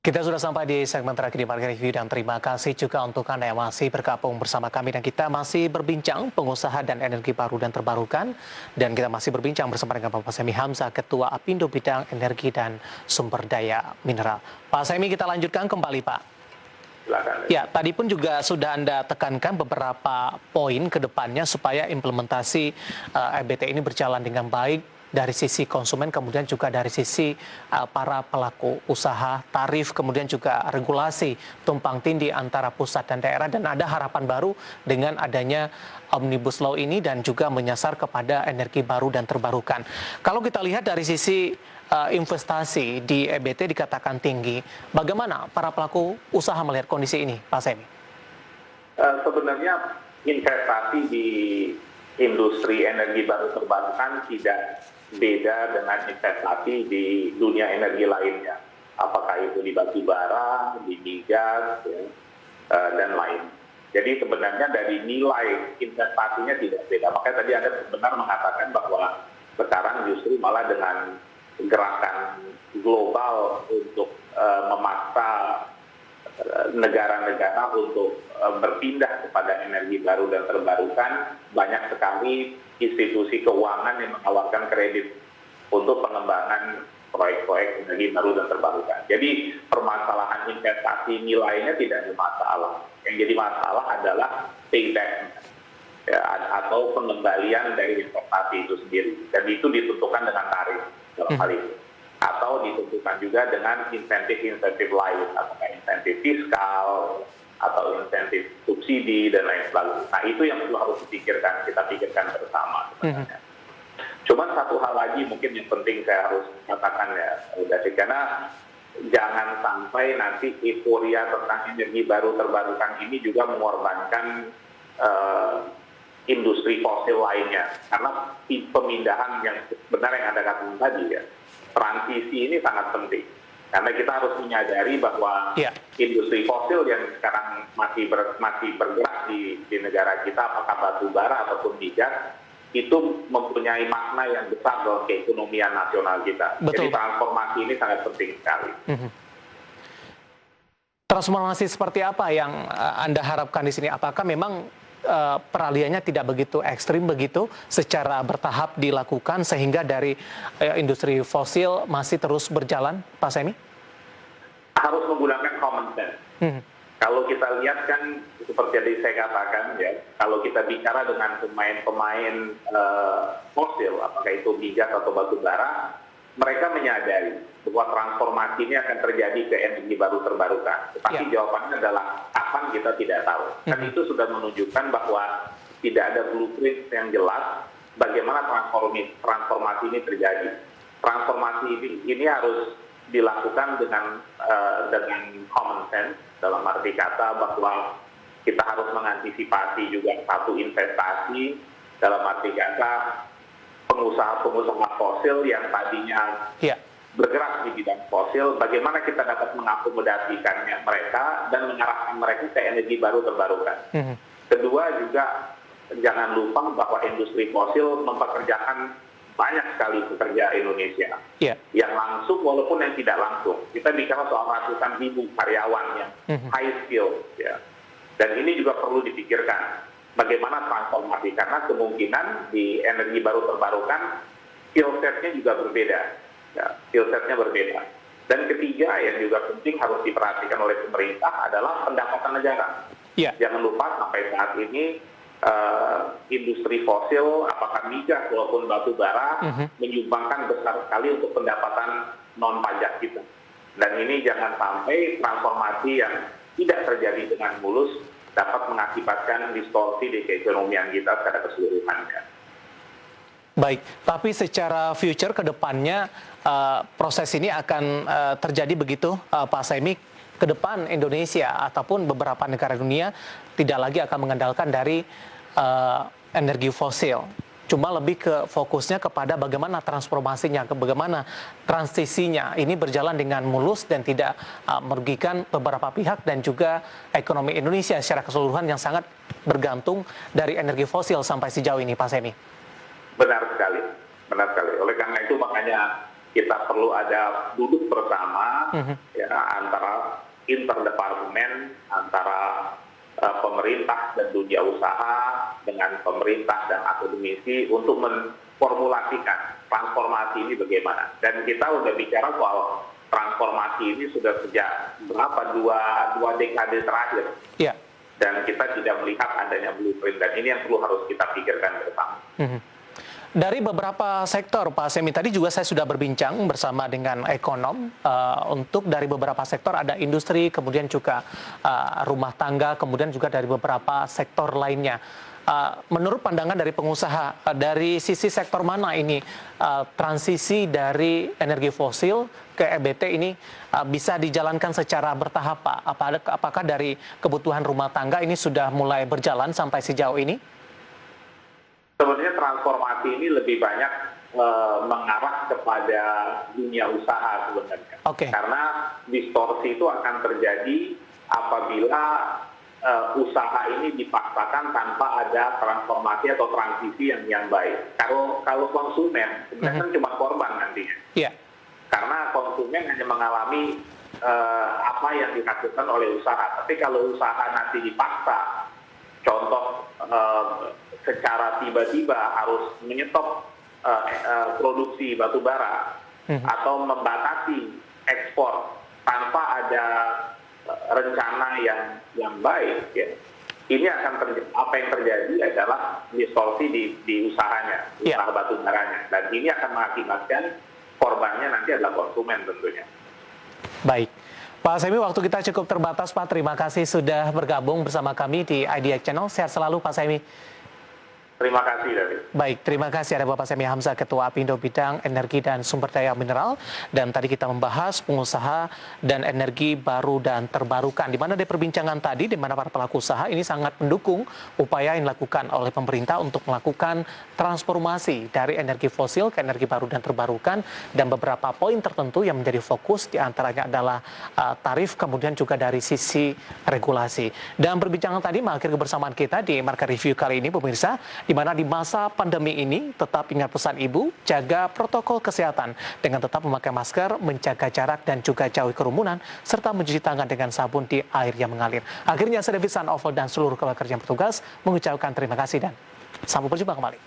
Kita sudah sampai di segmen terakhir di Market Review dan terima kasih juga untuk Anda yang masih bergabung bersama kami dan kita masih berbincang pengusaha dan energi baru dan terbarukan dan kita masih berbincang bersama dengan Bapak Semi Hamzah, Ketua Apindo Bidang Energi dan Sumber Daya Mineral. Pak Semi, kita lanjutkan kembali Pak. Silakan. Ya, tadi pun juga sudah Anda tekankan beberapa poin ke depannya supaya implementasi EBT ini berjalan dengan baik dari sisi konsumen, kemudian juga dari sisi para pelaku usaha, tarif, kemudian juga regulasi tumpang tindih antara pusat dan daerah, dan ada harapan baru dengan adanya Omnibus Law ini dan juga menyasar kepada energi baru dan terbarukan. Kalau kita lihat dari sisi investasi di EBT dikatakan tinggi, bagaimana para pelaku usaha melihat kondisi ini, Pak Semi? Sebenarnya investasi di industri energi baru terbarukan tidak beda dengan investasi di dunia energi lainnya, apakah itu di batu bara, di migas, ya, dan lain. Jadi sebenarnya dari nilai investasinya tidak beda. Makanya tadi Anda benar mengatakan bahwa sekarang justru malah dengan gerakan global untuk memaksa negara-negara untuk berpindah kepada energi baru dan terbarukan, banyak sekali institusi keuangan yang menawarkan kredit untuk pengembangan proyek-proyek energi baru dan terbarukan. Jadi permasalahan investasi nilainya tidak ada masalah. Yang jadi masalah adalah payback, ya, atau pengembalian dari investasi itu sendiri. Dan itu ditentukan dengan tarif dalam hal itu. Atau ditentukan juga dengan insentif-insentif lain, apakah insentif fiskal, atau insentif subsidi, dan lain sebagainya. Nah, itu yang perlu harus kita pikirkan bersama sebenarnya. Cuman satu hal lagi mungkin yang penting saya harus katakan ya, karena jangan sampai nanti euforia tentang energi baru terbarukan ini juga mengorbankan industri fosil lainnya. Karena pemindahan yang benar yang Anda katakan tadi ya, transisi ini sangat penting. Karena kita harus menyadari bahwa industri fosil yang sekarang masih bergerak di negara kita, apakah batu bara ataupun migas, itu mempunyai makna yang besar dalam keekonomian nasional kita. Betul. Jadi transformasi ini sangat penting sekali. Transformasi seperti apa yang Anda harapkan di sini? Apakah memang peralihannya tidak begitu ekstrim begitu, secara bertahap dilakukan sehingga dari industri fosil masih terus berjalan, Pak Semi? Harus menggunakan common sense. Kalau kita lihat kan seperti yang saya katakan ya, kalau kita bicara dengan pemain-pemain fosil, apakah itu migas atau batu bara, mereka menyadari bahwa transformasi ini akan terjadi ke energi baru terbarukan. Tetapi jawabannya adalah kapan kita tidak tahu. Dan itu sudah menunjukkan bahwa tidak ada blueprint yang jelas bagaimana transformasi ini terjadi. Transformasi ini harus dilakukan dengan common sense, dalam arti kata bahwa kita harus mengantisipasi juga satu investasi, dalam arti kata pengusaha-pengusaha fosil yang tadinya bergerak di bidang fosil, bagaimana kita dapat mengakomodasikannya mereka dan mengarahkan mereka ke energi baru terbarukan. Kedua juga jangan lupa bahwa industri fosil mempekerjakan banyak sekali pekerja Indonesia yang langsung walaupun yang tidak langsung. Kita bicara soal ratusan ribu karyawan yang high skill, ya. Dan ini juga perlu dipikirkan bagaimana transformasi, karena kemungkinan di energi baru terbarukan skill set-nya juga berbeda, ya, skill set-nya berbeda. Dan ketiga yang juga penting harus diperhatikan oleh pemerintah adalah pendapatan negara. Jangan lupa sampai saat ini industri fosil, apakah migas maupun batu bara, menyumbangkan besar sekali untuk pendapatan non pajak kita. Dan ini jangan sampai transformasi yang tidak terjadi dengan mulus dapat mengakibatkan distorsi di keekonomian kita secara keseluruhannya. Baik, tapi secara future ke depannya proses ini akan terjadi begitu, Pak Semi, ke depan Indonesia ataupun beberapa negara dunia tidak lagi akan mengandalkan dari energi fosil. Cuma lebih ke fokusnya kepada bagaimana transformasinya, bagaimana transisinya ini berjalan dengan mulus dan tidak merugikan beberapa pihak dan juga ekonomi Indonesia secara keseluruhan yang sangat bergantung dari energi fosil sampai sejauh ini, Pak Semi. Benar sekali, benar sekali. Oleh karena itu makanya kita perlu ada duduk bersama ya, antara interdepartemen, antara pemerintah dan dunia usaha dengan pemerintah dan akademisi untuk memformulasikan transformasi ini bagaimana. Dan kita udah bicara soal transformasi ini sudah sejak dua dekade terakhir. Yeah. Dan kita tidak melihat adanya blueprint, dan ini yang harus kita pikirkan bersama. Dari beberapa sektor, Pak Semi, tadi juga saya sudah berbincang bersama dengan ekonom, untuk dari beberapa sektor ada industri, kemudian juga rumah tangga, kemudian juga dari beberapa sektor lainnya. Menurut pandangan dari pengusaha, dari sisi sektor mana ini transisi dari energi fosil ke EBT ini bisa dijalankan secara bertahap, Pak? Apakah dari kebutuhan rumah tangga ini sudah mulai berjalan sampai sejauh ini? Sebenarnya transformasi ini lebih banyak mengarah kepada dunia usaha sebenarnya. Karena distorsi itu akan terjadi apabila usaha ini dipaksakan tanpa ada transformasi atau transisi yang baik. Kalau konsumen sebenarnya kan cuma korban nantinya. Yeah. Karena konsumen hanya mengalami apa yang dihasilkan oleh usaha. Tapi kalau usaha nanti dipaksa, contoh secara tiba-tiba harus menyetop produksi batu bara atau membatasi ekspor tanpa ada rencana yang baik, ya. Ini akan apa yang terjadi adalah distorsi di usahanya, usaha batu baranya, dan ini akan mengakibatkan korbannya nanti adalah konsumen tentunya. Baik. Pak Semi, waktu kita cukup terbatas, Pak. Terima kasih sudah bergabung bersama kami di IDX Channel. Sehat selalu, Pak Semi. Terima kasih, David. Baik, terima kasih ada Bapak Semi Hamzah, Ketua Apindo Bidang Energi dan Sumber Daya Mineral. Dan tadi kita membahas pengusaha dan energi baru dan terbarukan. Di mana dari perbincangan tadi, di mana para pelaku usaha ini sangat mendukung upaya yang dilakukan oleh pemerintah untuk melakukan transformasi dari energi fosil ke energi baru dan terbarukan. Dan beberapa poin tertentu yang menjadi fokus diantaranya adalah tarif, kemudian juga dari sisi regulasi. Dan perbincangan tadi mengakhiri kebersamaan kita di Market Review kali ini, pemirsa, di mana di masa pandemi ini tetap ingat pesan Ibu, jaga protokol kesehatan dengan tetap memakai masker, menjaga jarak dan juga jauhi kerumunan, serta mencuci tangan dengan sabun di air yang mengalir. Akhirnya saya David San Oval dan seluruh keluarga kerja yang bertugas mengucapkan terima kasih dan sampai berjumpa kembali.